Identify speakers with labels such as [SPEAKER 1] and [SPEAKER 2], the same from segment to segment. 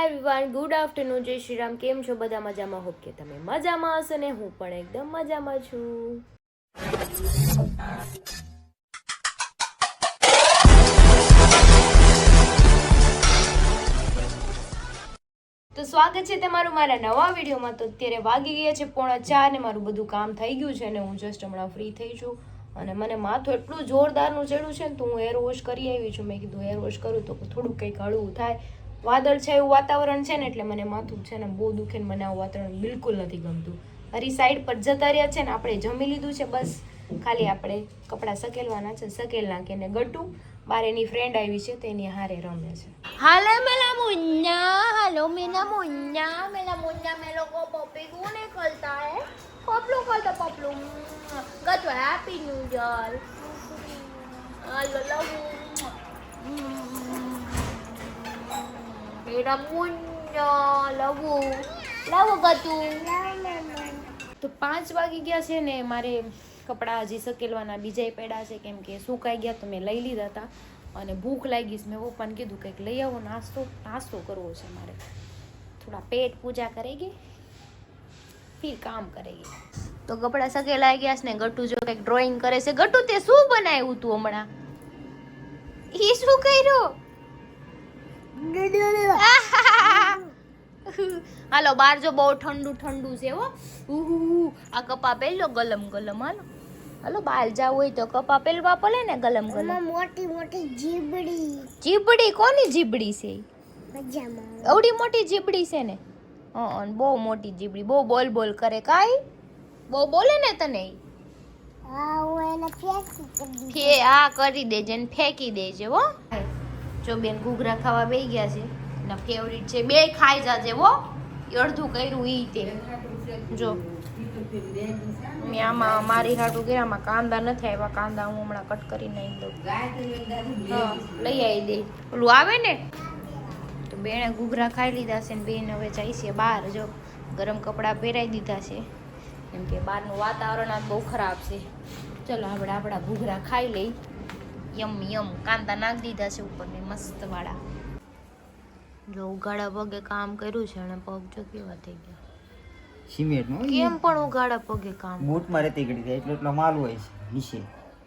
[SPEAKER 1] Everyone, good afternoon, જય શ્રી રામ. કેમ છો બધા? મજામાં? હોપ કે તમે મજામાં હશો ને હું પણ એકદમ મજામાં છું. તો સ્વાગત છે તમારું મારા નવા વિડીયોમાં. તો અત્યારે વાગી ગયા છે 3:45 ને મારું બધું કામ થઈ ગયું છે ને હું જસ્ટ હમણાં ફ્રી થઈ છું. અને મને માથું એટલું જોરદારનું ચડ્યું છે ને તો હું હેર વોશ કરી આવી છું. મેં કીધું હેર વોશ કરું તો થોડુંક કંઈક હળવું થાય. વાદળ છે એવું વાતાવરણ છે ને એટલે મને માથું છે ને બહુ દુખે ને મને આવું વાતાવરણ બિલકુલ નથી ગમતું. હરી સાઈડ પર જતા રહ્યા છે ને આપણે જમી લીધું છે, બસ ખાલી આપણે કપડાં સકેલવાના છે. સકેલ નાખે ને ગટુ બાર એની ફ્રેન્ડ આવી છે તો એની હારે રમે છે. હાલે મેલા મુન્ના, હાલો મેલા મુન્ના, મેલો કો પપ્પી કોને ખલતા હે? પપલું ખલતા પપલું. ગટુ હેપી ન્યુ યર. હાલો લવ. મેરા મુન્ના લવ ગટુ. તો 5 વાગી ગયા છે ને મારે કપડાં હજી સકેલવાના બીજાય પડ્યા છે કેમ કે સુકાઈ ગયા તો મેં લઈ લીધા હતા. અને ભૂખ લાગી છે. મેં પપ્પાને કીધું કંઈક લઈ આવો, નાસ્તો કરવો છે મારે. થોડા પેટ પૂજા કરેગી ફિર કામ કરેગી. તો કપડાં સકેલાઈ ગયા છે ને ગટુ જો કંઈક ડ્રોઈંગ કરે છે. ગટુ તે શું બનાવ્યું તું હમણાં? ઈ શું કર્યું? હાલો બાર જો બહુ ઠંડુ છે હો. આ કપા પહેલો ગલમ હાલો હાલો બહાર જાવ હોય તો કપા પહેલવા પડે ને ગલમ.
[SPEAKER 2] મોટી
[SPEAKER 1] જીબડી કોની જીબડી છે?
[SPEAKER 2] પજામા.
[SPEAKER 1] એવડી મોટી જીબડી છે ને? બહુ મોટી જીબડી, બહુ બોલ કરે. કાઈ બહુ બોલે ને તને? કરી દેજે ને ફેંકી દેજે હો. જો બેન ઘૂઘરા ખાવા બેસી ગયા છે. એના ફેવરિટ છે, બે ખાઈ જાજે હો. અડધું કર્યું ઈ તે જો મેં આમાં મારી હાટું ગયા. આમાં કાંદા નથી આવ્યા. કાંદા હું હમણાં કટ કરી નાખી દઉં. હા લઈ આવી દે. ઓલું આવે ને તો બેને ઘૂઘરા ખાઈ લીધા છે ને બેન હવે જાય છે બહાર. જો ગરમ કપડાં પહેરાવી દીધા છે કેમ કે બહારનું વાતાવરણ આ બહુ ખરાબ છે. ચલો આપણે આપણા ઘૂઘરા ખાઈ લઈ. યમ કાંદા નાખી દીધા છે ઉપર ને મસ્ત વાળા. જો ઉગાડા પગે કામ કર્યું છે અને પગ જો કેવા થઈ ગયા.
[SPEAKER 3] સિમેન્ટ નો
[SPEAKER 1] કેમ પણ ઉગાડા પગે કામ?
[SPEAKER 3] બૂટ માં રેતી ગડી જાય એટલો માલ હોય છે નીચે.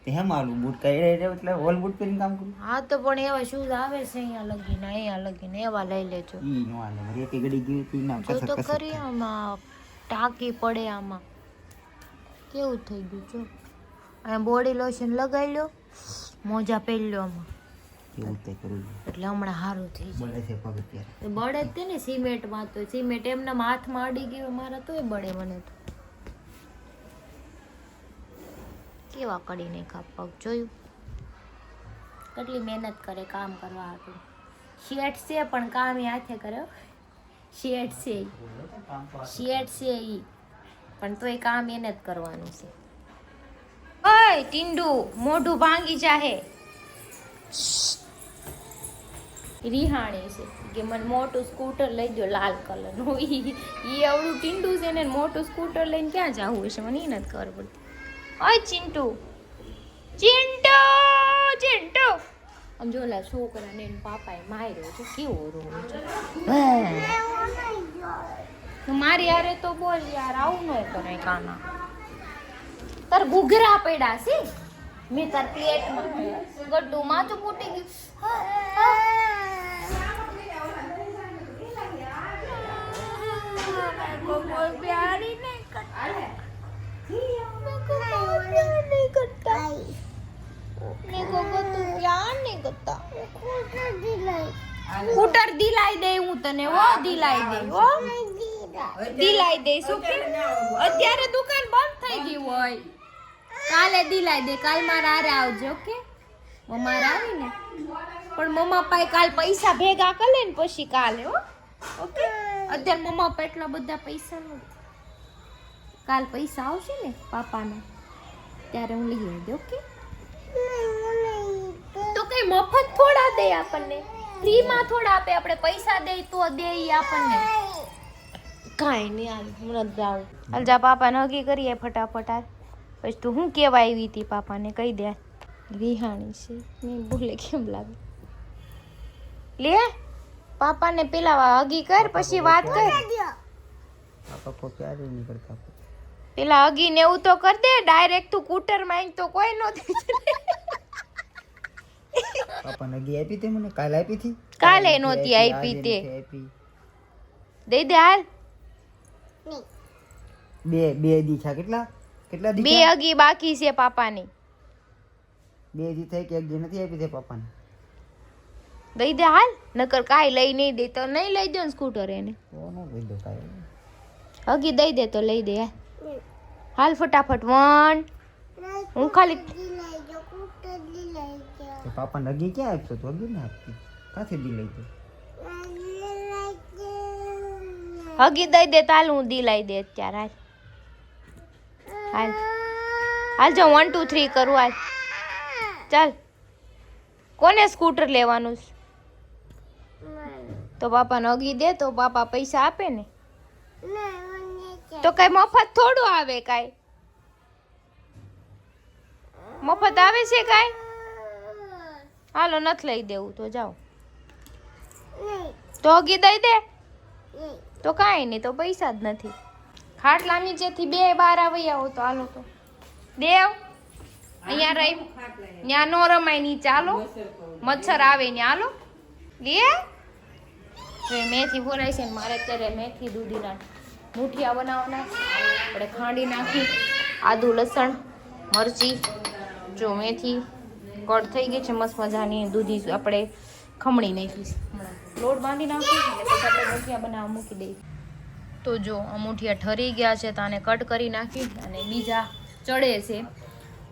[SPEAKER 3] તે હે માલું બૂટ કાઢી એટલે ઓલ બૂટ પહેરીને કામ કરું.
[SPEAKER 1] હા તો પણ એવા શૂઝ આવે છે અહીંયા લગીને એવા લઈ લેજો.
[SPEAKER 3] ઈ નો હાલે રેતી ગડી ગઈ તી ના
[SPEAKER 1] જો તો કરી આમાં ટાંકી પડે. આમાં કેવું થઈ ગયું જો. અહીંયા બોડી લોશન લગાવી લો, મોજા પહેરી લો આમાં
[SPEAKER 3] કેવું તે કરું
[SPEAKER 1] એટલે હમણાં સારું થઈ જાય.
[SPEAKER 3] બળે છે પગ અત્યારે.
[SPEAKER 1] બળે જ તે ને સિમેન્ટમાં. તો સિમેન્ટ એમના હાથમાં અડી ગયું મારા તોય બળે મને તો. કેવા કડી નાખ્યા પગ જોયું? કેટલી મહેનત કરે કામ કરવા હાટું. શેઠ છે પણ કામ એ હાથે કરે. શેઠ છે ઈ પણ તોય કામ એને જ કરવાનું છે. ઓય ટીંડુ મોઢું ભાંગી જાહે. રિહાણી છે કે મને મોટું સ્કૂટર લઈ દો લાલ કલરનું. ઈ આવડું ટીંડું છે ને મોટું સ્કૂટર લઈને ક્યાં જવું છે મને નથી ખબર પડતી. ઓય ચિંટુ આમ જો ઓલા છોકરાને એના પાપાએ માર્યો છે. કેવો રોવે છે. મારી હારે તો બોલ યાર આવું ન કરે કાના. તાર ઘૂઘરા પડ્યા છે. મેં તાર પ્લેટમાં ગड्डू માથું ફૂટી ગયું. પ્યારી નહીં કરતા. સ્કૂટર દિલાઈ દે હું તને હો. દિલાઈ દે શું કે અત્યારે દુકાન બંધ થઈ ગઈ હોય. કાલે દિલાઈ દે. કાલ મારા હારે આવજો ઓકે? મમ્મા આવી ને પણ મમ્મા પાસે કાલ પૈસા ભેગા કરે ને પછી કાલે હો ઓકે? અત્યારે મમ્મા પાસે એટલા બધા પૈસા નથી. કાલ પૈસા આવશે ને પાપાના ત્યારે હું લઈ આવી દે ઓકે? તો કઈ મફત થોડા દે આપણને, ફ્રીમાં થોડા આપે. આપણે પૈસા દે તો દે આપણને. કાંઈ નહીં હાલ હમણાં જાવ. હાલ જા પાપાને હગી કરીએ ફટાફટ. પછી તું શું કહેવા આવી હતી પાપાને કહી દે. રિહાણી છે મેં બોલે કેમ લાગે લે પાપાને પેલા હગી કર પછી વાત કર.
[SPEAKER 3] પાપા કો પ્યાર નહીં કરતા.
[SPEAKER 1] પેલા હગી ને એવું તો કર દે. ડાયરેક્ટ તું કૂટર માં તો કોઈ નો દે.
[SPEAKER 3] પાપા નગી આપી તે મને કાલ આપી હતી.
[SPEAKER 1] કાલે નહોતી આપી તે. દઈ દે હાલ.
[SPEAKER 3] બે દીઠા કેટલા
[SPEAKER 1] બે
[SPEAKER 3] દીઠા?
[SPEAKER 1] હગી બાકી છે પાપાની.
[SPEAKER 3] બે દી થઈ કે એક દી નથી આપી તે પાપાને.
[SPEAKER 1] દઈ દે હાલ. નકર કાઈ લઈ નહીં દે તો નહીં લઈ દો ને સ્કૂટર એને.
[SPEAKER 3] કોનો લઈ દો કાઈ.
[SPEAKER 1] હગી દઈ દે તો લઈ દે હાલ ફટાફટ. 1 હું ખાલી
[SPEAKER 3] તે પાપા નગી ક્યાં આપતો તો હગી ના આપતી. કાથી દી લઈ દે.
[SPEAKER 1] હગી દઈ દે તાલ હું દી લઈ દે અત્યારે. હાલ હાલ જો 1 2 3 કરું હાલ. ચાલ. કોને સ્કૂટર લેવાનું છે? તો પાપાને હગી દે તો પાપા પૈસા આપે ને. તો કઈ મફત થોડું આવે. કાઈ મફત આવે છે કાઈ? હાલો નથી લઈ દેવું તો જાઓ. તો હગી દઈ દે તો કાંઈ નહીં તો પૈસા જ નથી. ખાટલા નીચેથી 2 બાર આવી આવો તો હાલો તો દેવ અહીંયા રહી ત્યાં નો રમાય નીચે. હાલો મચ્છર આવે ને. હાલો લે મેથી ફોરાય છે ને મારે અત્યારે મેથી દૂધીના મુઠિયા બનાવવાના. આપણે ખાંડી નાખી આદુ લસણ મરચી જો મેથી કટ થઈ ગઈ છે મસ્ત મજાની. દૂધી આપણે ખમણી નાખીશ. લોટ બાંધી નાખીશ અને પછી આપણે મુઠિયા બનાવવા મૂકી દઈએ. તો જો આ મુઠિયા ઠરી ગયા છે તો આને કટ કરી નાખી અને બીજા ચડે છે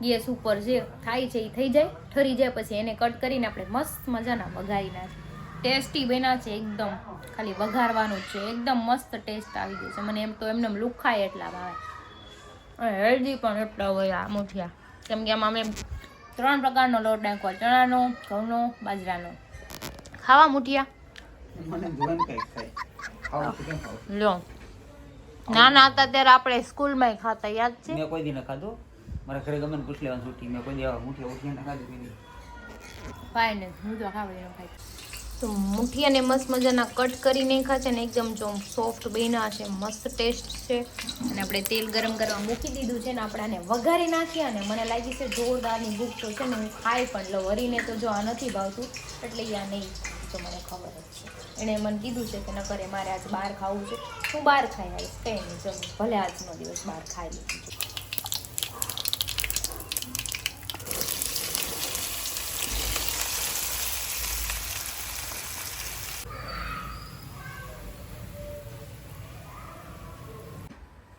[SPEAKER 1] ગેસ ઉપર જે થાય છે એ થઈ જાય ઠરી જાય પછી એને કટ કરીને આપણે મસ્ત મજાના વઘારી નાખીએ. ટેસ્ટી બન્યા છે એકદમ. ખાલી વઘારવાનું જ છે. એકદમ મસ્ત ટેસ્ટ આવી ગયો છે. મને એમ તો એમને લુખાય એટલા ભાવે. હેલ્ધી પણ એટલા હોય આ મુઠિયા. કેમ કે આમાં અમે 3 પ્રકારનો લોટ નાખ્યો. ચણાનો, ઘઉંનો, બાજરાનો. ખાવા મુઠિયા
[SPEAKER 3] મને જોઈને કઈ ખાય. ખાવ તો કેમ ખાવ?
[SPEAKER 1] લો નાના હતા ત્યારે આપણે સ્કૂલમાં ખાતા યાદ છે?
[SPEAKER 3] મેં કોઈ દી ન ખાધું. મારા ઘરે ગમે ને પૂછ લેવાનું છૂટી. મેં કોઈ દી આવા મુઠિયા ઉઠીને ખાધું કોઈ દી.
[SPEAKER 1] ફાઇન હું તો ખાવા ખાઈ. તો મુઠિયાને મસ્ત મજાના કટ કરી નાખ્યા છે ને એકદમ જો સોફ્ટ બન્યા છે. મસ્ત ટેસ્ટ છે. અને આપણે તેલ ગરમ કરવા મૂકી દીધું છે ને આપણે આને વઘારી નાખીએ. અને મને લાગી છે જોરદારની ભૂખ તો છે ને હું ખાઈ પણ લઉં. હરીને તો જો આ નથી ભાવતું એટલે આ નહીં તો મને ખબર જ છે. એણે મને કીધું છે કે ન કરે મારે આજ બહાર ખાવું છે. હું બહાર ખાઈ આવીશ કંઈ નહીં. જમું ભલે આજનો દિવસ બહાર ખાઈ લીધું.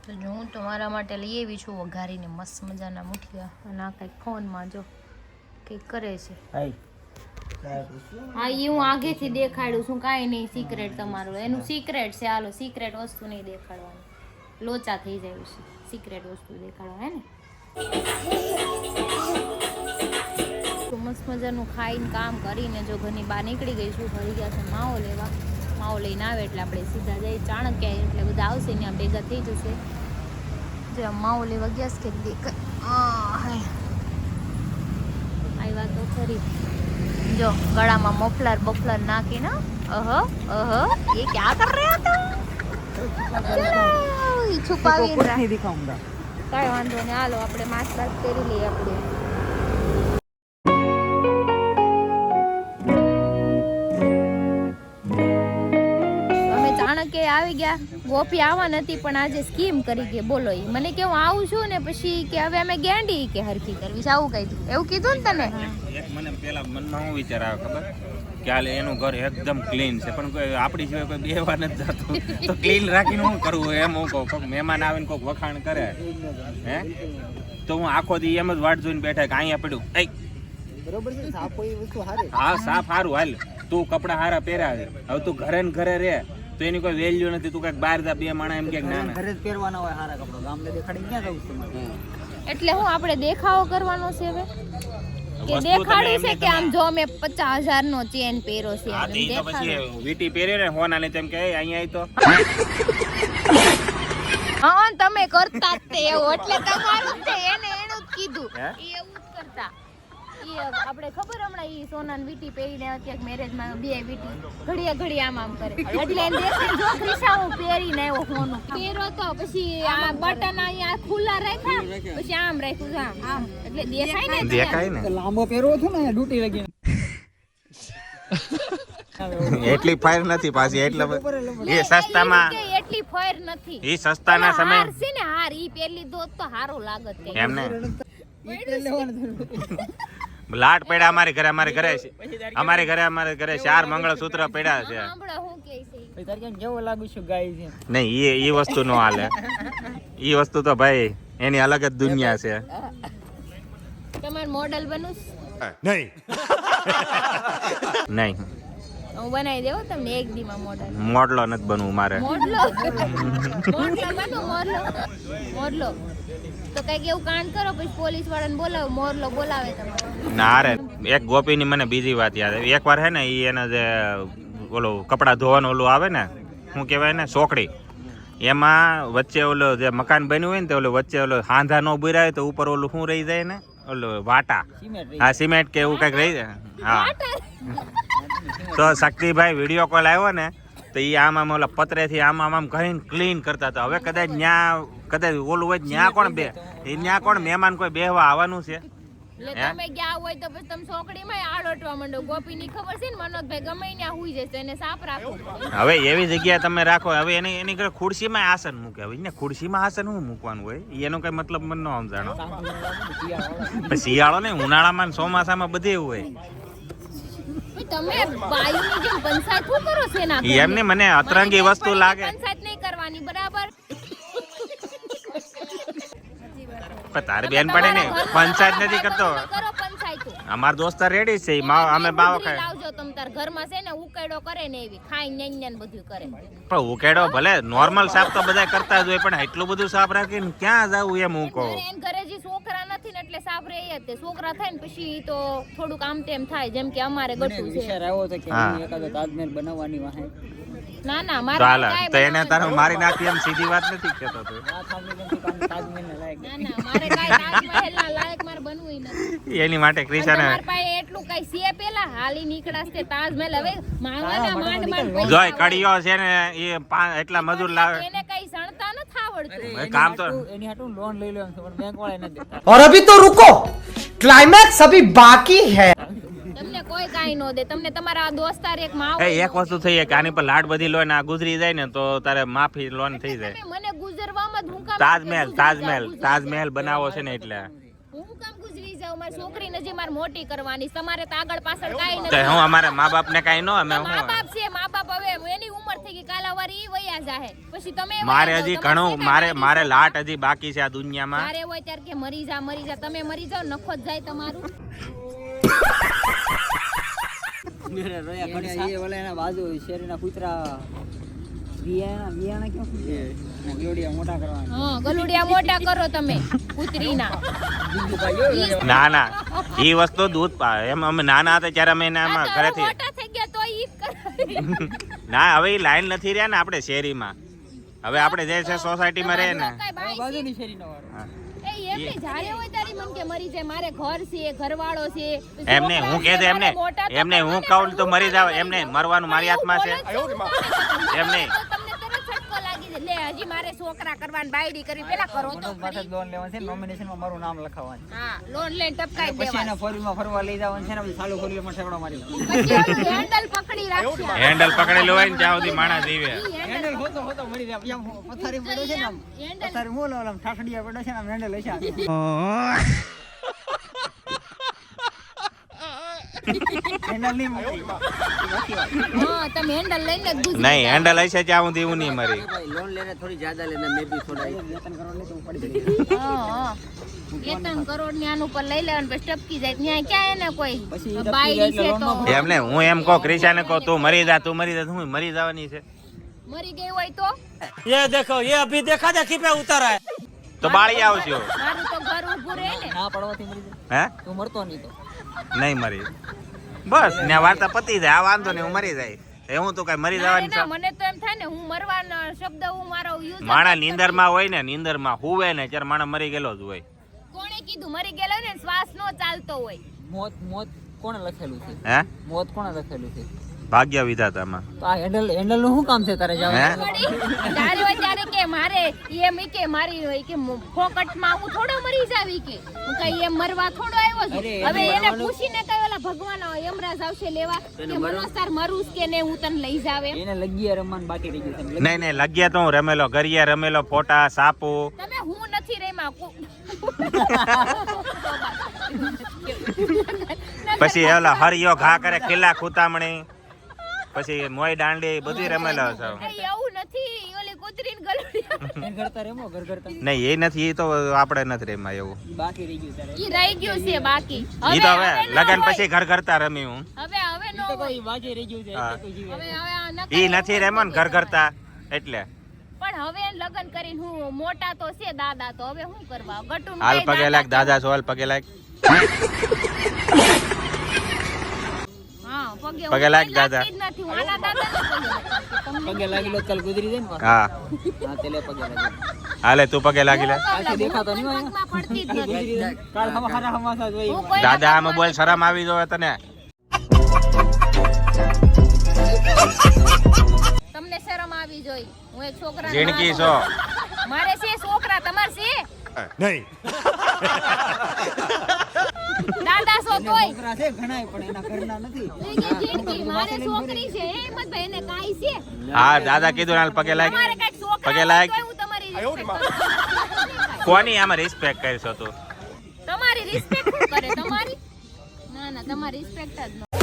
[SPEAKER 1] તો જો હું તો મારા માટે લઈ આવી છું વઘારીને મસ્ત મજાના મુઠિયા. અને આ કંઈક ફોનમાં જો કંઈક કરે છે. હા એ હું આગેથી દેખાડું છું. કાંઈ નહીં સિક્રેટ તમારું. એનું સિક્રેટ છે. હાલો સિક્રેટ વસ્તુ નહીં દેખાડવાની. લોચા થઈ જાય છે સિક્રેટ વસ્તુ દેખાડવા હે ને. તો મસ્ત મજાનું ખાઈને કામ કરીને જો ઘરની બહાર નીકળી ગઈ છું. ભરી ગયા છે માવો લેવા. માવો લઈને આવે એટલે આપણે સીધા જઈએ ચાણક્ય એટલે બધા આવશે ત્યાં ભેગા થઈ જશે. જો માવો લેવા ગયા છે કે દેખાય આવ્યા તો ખરી. જો ગળામાં મફલર નાખીને ये क्या कर रहे हो तुम? છુપાવી કઈ વાંધો નહીં. હાલો આપણે માસ્ક કરી લઈએ. આપણે ચાણક્ય આવી ગયા. ગોપી આવવા નથી પણ આજે સ્કીમ કરી કે બોલો ઈ મને કે હું આવું છું ને પછી કે હવે અમે ગેંડી કે હરખી કરવી છે આવું કીધું. એવું કીધું ને તને?
[SPEAKER 4] એક મને પેલા મનમાં શું વિચાર આવે ખબર કે હાલે એનું ઘર એકદમ ક્લીન છે પણ કોઈ આપણી સિવાય કોઈ બેવા નથી જતું તો ક્લીન રાખીને શું કરવું એમ હું કહું. કોઈક મહેમાન આવીને કોઈક વખાણ કરે હે તો હું આખો દી એમ જ વાટ જોઈને બેઠા કે અહીંયા પડ્યું
[SPEAKER 3] બરોબર છે. સાફ કોઈ વસ્તુ હારી.
[SPEAKER 4] હા સાફ સારું હાલ. તું કપડા હારા પહેરાવે હવે તું ઘરે ને ઘરે રે તો એની કોઈ વેલ્યુ નથી. તું કઈક બહાર જા 2 માણા એમ કે ના
[SPEAKER 3] ઘરે જ પહેરવાના હોય હારા કપડા. ગામને દેખાડી ક્યાં જવું તમારે?
[SPEAKER 1] એટલે હું આપણે દેખાવો કરવાનો છે હવે કે દેખાડું છે કે આમ જો અમે 50,000 નો ચેન પહેરો છે
[SPEAKER 4] હા ઈ તો પછી વીટી પહેરે ને હોના ને તેમ કે અહીંયા આવી તો
[SPEAKER 1] હા તમે કરતા જ તે એવું એટલે તમારું તે એને એનું જ કીધું
[SPEAKER 4] હે?
[SPEAKER 1] ઈ એવું જ કરતા. ઈ આપણે ખબર હમણાં ઈ સોનાન વીટી પહેરીને ક્યાંક મેરેજમાં બે વીટી ઘડીએ આમ કરે એટલે એને દેખીને જો ક્રિશા હું પહેરીને આવ્યો સોનું પહેરો તો પછી આ બટન અહીંયા ખુલ્લા રાખ્યા પછી આમ રાખ્યું આમ એટલે દેખાય ને
[SPEAKER 3] લાંબો પહેરવો હતો ને ડૂટી લગી
[SPEAKER 4] એટલી ફાયર નથી પાછી એટલે એ સસ્તામાં
[SPEAKER 1] એટલી ફાયર નથી
[SPEAKER 4] એ સસ્તાના સમય
[SPEAKER 1] હાર છે ને હાર ઈ પહેલી દો તો હારો લાગત
[SPEAKER 4] એમને લાટ પડ્યા અમારે ઘરે 4 મંગળસૂત્ર પડ્યા છે
[SPEAKER 1] સાંભળો હું કહે છે
[SPEAKER 3] તારે કેમ કેવો લાગુ છું ગાય છે
[SPEAKER 4] નહીં એ વસ્તુ નો હાલે એ વસ્તુ તો ભાઈ એની અલગ જ દુનિયા છે
[SPEAKER 1] તમારે મોડલ બનું
[SPEAKER 4] નહીં
[SPEAKER 1] હું બનાવી દેવો તમને એક દીમાં
[SPEAKER 4] મોડલો નથી બનવું મારે
[SPEAKER 1] મોડલો તો કઈક એવું કાંડ કરો પછી પોલીસ વાળાને બોલાવો મોરલો બોલાવે તમને
[SPEAKER 4] ના રે એક ગોપીની મને બીજી વાત યાદ આવી એકવાર હે ને ઈ એના જે ઓલો કપડા ધોવાનું ઓલું આવે ને શું કહેવાય ને સોકડી એમાં વચ્ચે ઓલો જે મકાન બન્યું હોય ને તો ઓલો વચ્ચે ઓલો હાંધા નો બુરાય તો ઉપર ઓલું શું રહી જાય ને ઓલો વાટા હા સિમેન્ટ કે એવું કઈક રહી જાય હા તો શક્તિભાઈ વિડીયો કોલ આવ્યો ને તો એ આમ ઓલા પતરેથી આમ કરીને ક્લીન કરતા હતા હવે કદાચ ઓલું હોય ન્યા કોણ મહેમાન કોઈ બેહવા આવવાનું છે
[SPEAKER 1] એટલે તમે ગયા હોય તો પછી તમે સોકડીમાં આડોટવા માંડો ગોપીની ખબર છે ને મનોજભાઈ ગમે ત્યાં હુઈ જશે એને સાફ રાખો
[SPEAKER 4] હવે એવી જગ્યાએ તમે રાખો હવે એની ઘરે ખુરશીમાં આસન મૂકે હવે એને ખુરશીમાં આસન શું મૂકવાનું હોય એનો કઈ મતલબ મને ન સમજાણો શિયાળો ને ઉનાળામાં ને ચોમાસામાં બધે એવું હોય
[SPEAKER 1] તમે બાયુની જેમ પંચાયત શું કરો છે ના
[SPEAKER 4] એમને મને અતરંગી વસ્તુ લાગે
[SPEAKER 1] પંચાયત નહીં કરવાની બરાબર
[SPEAKER 4] તારે બેન પડે ને પંચાયત નથી કરતો
[SPEAKER 1] કરો પંચાયતો
[SPEAKER 4] અમાર દોસ્તાર રેડી છે અમે બાવો ખાય
[SPEAKER 1] લાવજો તમ તાર ઘરમાં છે ને ઉકેડો કરે ને એવી ખાઈ નેન બધું કરે
[SPEAKER 4] પણ ઉકેડો ભલે નોર્મલ સાફ તો બધા કરતા જ હોય પણ એટલું બધું સાફ રાખીને ક્યાં જાવું એમ હું કહું
[SPEAKER 1] એન ઘરે જે છોકરા નથી ને એટલે સાફ રહે જ તે છોકરા થાય ને પછી તો થોડુંક આમ તેમ થાય જેમ કે અમારે ગટું છે
[SPEAKER 3] વિચાર આવ્યો તો કે એકાદો તાજમહેલ બનાવવાની વાહે
[SPEAKER 1] ના મારે
[SPEAKER 4] ચાલે તો એને તારે મારી નાખી એમ સીધી વાત નથી કહેતો તું
[SPEAKER 3] તાજમહેલ ને લાયક
[SPEAKER 1] ના મારે કાઈ તાજમહેલ ના લાયક મારે બનવું નથી
[SPEAKER 4] એની માટે ક્રિશાને
[SPEAKER 1] મારા પાસે એટલું કઈ છે પેલા હાલી નીકળાસ તે તાજમહેલ હવે માંગવાના માંડ
[SPEAKER 4] જોય કડીઓ છે ને એ એટલા મજૂર લાવે
[SPEAKER 1] એને કઈ સણતા ન થાવડતું
[SPEAKER 4] કામ તો
[SPEAKER 3] એની હાટું લોન લઈ લેવાનું છે પણ બેંક વાળા નથી દેતા
[SPEAKER 5] और अभी तो रुको क्लाइमैक्स अभी बाकी है
[SPEAKER 1] તમને કોઈ કાઈ નો દે તમને તમારા દોસ્તાર એક માવ
[SPEAKER 4] એક વસ્તુ થઈ કે આની પર લાડ બધી લોન આ ગુજરી જાય ને તો તારે માફી લોન થઈ જાય
[SPEAKER 1] મને ગુજરવામાં જ હું કામ
[SPEAKER 4] તાજમહેલ બનાવો છે ને એટલે
[SPEAKER 1] હું કામ ગુજરી જાઉં મારી છોકરીને જે મારે મોટી કરવાની તમારે તો આગળ પાછળ કાઈ
[SPEAKER 4] તો
[SPEAKER 1] નથી
[SPEAKER 4] હું અમારા મા બાપ ને કાઈ નો અમે
[SPEAKER 1] મા બાપ છે મા બાપ હવે એની ઉંમર થઈ ગઈ કાલાવારી ઈ વયા જાહે પછી તમે
[SPEAKER 4] મારે હજી ઘણું મારે લાટ હજી બાકી છે આ દુનિયામાં
[SPEAKER 1] મારે હોય ત્યારે કે મરી જા તમે મરી જાવ નખો જ જાય તમારું
[SPEAKER 3] એ ઓલા એના બાજુ શેરીના કૂતરા વિયાણા કેમ ગલોડિયા મોટા કરવાના
[SPEAKER 1] હા ગલુડિયા મોટા કરો તમે કૂતરીના
[SPEAKER 4] ના ઈ વસ્તુ દૂધ એમ અમે નાના હતા ત્યારે અમે એનામાં ઘરેથી
[SPEAKER 1] મોટા થઈ ગયા તો ઈ કરાવી
[SPEAKER 4] ના હવે ઈ લાઈન નથી રહ્યા ને આપણે શેરીમાં હવે આપણે જે છે સોસાયટીમાં રહે ને
[SPEAKER 3] બાજુની શેરીનો વાળો
[SPEAKER 1] એમને જારે હોય તારી મન કે મરી જાય મારે ઘર છે ઘરવાળો છે
[SPEAKER 4] એમને હું કહે દે એમને હું કહું તો મરી જાવ એમને મરવાનું મારી હાથમાં છે એમને
[SPEAKER 1] તમને તરત છટકો લાગી જાય લે હજી મારે છોકરા કરવાની બાયડી કરી પેલા કરો તો
[SPEAKER 3] માથે લોન લેવાનું છે નોમિનેશનમાં મારું નામ લખાવવાનું
[SPEAKER 1] હા લોન લઈને ટપકાઈ
[SPEAKER 3] પછી
[SPEAKER 1] દેવાનું
[SPEAKER 3] એના ફોરવીલમાં ફરવા લઈ જવાનું છે ને પછી ચાલુ ફોરવીલમાં ઠેકડો મારી
[SPEAKER 1] પછી હેન્ડલ પકડી રાખશે
[SPEAKER 4] હેન્ડલ પકડેલું હોય ને ત્યાં સુધી માણસ જીવે
[SPEAKER 3] હેન્ડલ હોતો મળી જાય આમ પથારી પડ્યો છે ને આમ પથારી મોલ આમ ઠાઠડિયા પડ્યો છે ને આમ હેન્ડલ હશે હેન્ડલ નહીં મૂકી
[SPEAKER 1] હા તમે હેન્ડલ લઈને જ ગુજરી
[SPEAKER 4] નહીં હેન્ડલ હશે ત્યાં સુધી હું નહીં મરી
[SPEAKER 3] लोन लेने थोड़ी ज्यादा लेना मैं भी थोड़ा 3 करोड़ ले तो पड़ी गई
[SPEAKER 1] હા 3 કરોડ ની આનું પર લઈ લેવાનું પછી ટપકી જાય ત્યાં ક્યાં એને કોઈ
[SPEAKER 3] પછી ટપકી
[SPEAKER 1] બાયડી
[SPEAKER 3] જાય
[SPEAKER 1] છે
[SPEAKER 3] એટલે
[SPEAKER 1] તો
[SPEAKER 3] લોનમાં
[SPEAKER 4] એમને હું એમ કહું ક્રિશાને કહું તું મરી જા હું મરી જવાની છે
[SPEAKER 1] મરી ગઈ હોય તો
[SPEAKER 5] ये देखो ये अभी देखा देखी पे उतर है
[SPEAKER 4] તો બાળી આવજો
[SPEAKER 1] મારું તો ઘર ઊભું રહે ને
[SPEAKER 3] ના પડવાથી મરી જાય
[SPEAKER 4] હે
[SPEAKER 3] તું મરતો નહીં તો
[SPEAKER 4] નહીં મરી બસ ને વાર્તા પતી જાય આ વાંધો નહીં હું મરી જાય એ હું તો કઈ મરી જવાની
[SPEAKER 1] ના, મને તો એમ થાય ને હું મરવાનો શબ્દ હું મારો યુઝ
[SPEAKER 4] માણા નીંદરમાં હોય ને નીંદરમાં હુવે ને ત્યારે માણા મરી ગયેલો જ હોય
[SPEAKER 1] કોણે કીધું મરી ગયેલો ને શ્વાસ નો ચાલતો હોય
[SPEAKER 6] મોત મોત કોણે લખેલું છે?
[SPEAKER 4] હે
[SPEAKER 6] મોત કોણે લખેલું છે?
[SPEAKER 4] ભાગ્ય વિધાતામાં.
[SPEAKER 6] તો આ હેન્ડલ નું શું કામ છે તારે
[SPEAKER 4] હે
[SPEAKER 6] જવાનું?
[SPEAKER 1] ત્યારે હોય ત્યારે કે મારે એમ ઈ કે મારી હોય કે ફોકટમાં હું થોડો મરી જાવી કે હું કઈ એમ મરવા થોડો આવ્યો છું.
[SPEAKER 6] અરે,
[SPEAKER 1] હવે
[SPEAKER 6] એનું
[SPEAKER 1] એને
[SPEAKER 6] મરવાનું-
[SPEAKER 1] પૂછીને કઈ ઓલા ભગવાન યમરાજ આવશે લેવા કે મનોસાર મરુસ કે ને હું તને લઈ જાવ એમ.
[SPEAKER 6] એને લગીયા રમવાનું બાકી રહી ગયું છે.
[SPEAKER 4] નહીં લગ્યા તો હું રમેલો, ગરિયા રમેલો, ફોટા સાપુ.
[SPEAKER 1] તમે હું નથી રેમાં
[SPEAKER 4] પછી ઓલા હરિયો ઘા કરે, ખીલા ખૂતામણી, પછી મોય દાંડી બધી રમેલો છે.
[SPEAKER 1] એવું નથી ઓલી કૂતરીને ગલોડિયા
[SPEAKER 6] ઘર ઘરતા રેમો ઘર ઘરતા
[SPEAKER 4] નહીં એ નથી, એ તો આપણે નથી રેમાં એવું.
[SPEAKER 6] બાકી રહી ગયું તારે.
[SPEAKER 1] ઈ રહી ગયું છે બાકી.
[SPEAKER 4] ઈ તો હવે લગન પછી ઘર કરતા રમી હું.
[SPEAKER 1] હવે નો
[SPEAKER 6] તો કોઈ બાકી રહી ગયું છે
[SPEAKER 4] હા.
[SPEAKER 6] એટલે કોઈ જીવે.
[SPEAKER 1] હવે આ
[SPEAKER 4] ઈ નથી રેમો ને ઘર કરતા એટલે.
[SPEAKER 1] પણ હવે લગન કરીને હું મોટા તો છે દાદા તો હવે શું કરવા ગટુ
[SPEAKER 4] હાલ પગે લાગ દાદા છો, હાલ પગે લાગ.
[SPEAKER 1] હા પગે
[SPEAKER 4] પગે લાગ દાદા.
[SPEAKER 1] નથી હું આના દાદા
[SPEAKER 6] પગે લાગી લો કાલ ગુજરી જાય ને પાછો.
[SPEAKER 4] હા
[SPEAKER 6] હા તેલે પગે લાગી.
[SPEAKER 4] હાલે તું પગે લાગી લે.
[SPEAKER 6] આખી દેખાતો નહીં હોય.
[SPEAKER 1] પગમાં પડતી જ નથી
[SPEAKER 6] ગુજરી જાય. કાલ હમારા હમાસા જ હોય.
[SPEAKER 1] હું કોઈ
[SPEAKER 4] દાદા આમાં બોલ, શરમ આવી જોવે તને.
[SPEAKER 1] તમને શરમ આવી જોઈ હું એક છોકરા
[SPEAKER 4] જિંદગી છો.
[SPEAKER 1] મારે છે છોકરા તમાર છે
[SPEAKER 4] નહીં
[SPEAKER 1] દાદા છો તોય
[SPEAKER 6] છોકરા છે ઘણાય પણ એના ઘરના નથી.
[SPEAKER 1] ઈ કે જિંદગી મારે છોકરી છે હિંમતભાઈ એને કાઈ છે
[SPEAKER 4] હા દાદા કીધું ને હાલ પગે લાગ.
[SPEAKER 1] તમારે કઈક છોકરા
[SPEAKER 4] પગે
[SPEAKER 1] હોય
[SPEAKER 4] લાગ.
[SPEAKER 1] તોય હું તમારી respect કરું.
[SPEAKER 4] કોની આમાં રિસ્પેક્ટ કરશો તું?
[SPEAKER 1] તમારી રિસ્પેક્ટ કરે તમારી ના તમારી રિસ્પેક્ટ જ ન